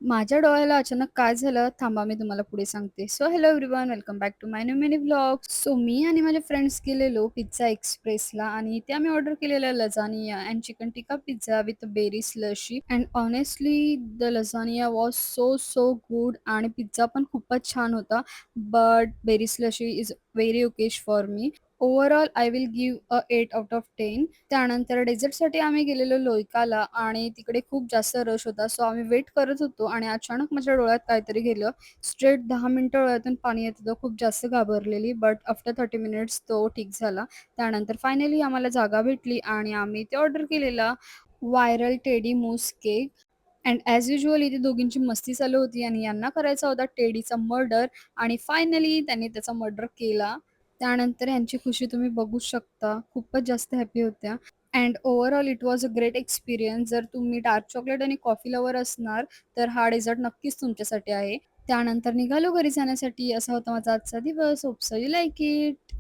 माझ्या डोळ्याला अचानक काय झालं थांबा मी तुम्हाला पुढे सांगते. So hello everyone, welcome back to my new mini vlog. So मी आणि माझे फ्रेंड्स गेलेलो पिझ्झा एक्सप्रेसला आणि इथे आम्ही ऑर्डर केलेला lasagna and chicken tikka pizza with berry slushy and honestly the lasagna was so so good आणि पिझ्झा पण खूपच छान होता. But berry slushy is very okayish for me. Overall I will give a 8 out of 10. त्यानंतर डेझर्टसाठी आम्ही गेलेलो लोयकाला आणि तिकडे खूप जास्त रश होता. सो आम्ही वेट करत होतो आणि अचानक माझ्या डोळ्यात काहीतरी गेलं. स्ट्रेट 10 मिनिटं डोळ्यातून पाणी येत होतं. खूप जास्त घाबरलेली. बट आफ्टर 30 मिनिट्स तो ठीक झाला. त्यानंतर फायनली आम्हाला जागा भेटली आणि आम्ही ते ऑर्डर केलेला viral teddy moose cake. And as usual इथे दोघींची मस्ती चालू होती आणि यांना करायचा होता टेडीचा मर्डर आणि फायनली त्यांनी त्याचा मर्डर केला. त्यानंतर ह्यांची खुशी तुम्ही बघू शकता. खूपच जास्त हॅपी होत्या. And overall it was a great experience. जर तुम्ही डार्क चॉकलेट आणि कॉफी लवर असणार, तर हा डेझर्ट नक्कीच तुमच्यासाठी आहे. त्यानंतर निघालो घरी जाण्यासाठी. असा होता माझा आजचा दिवस. Hope so you like it.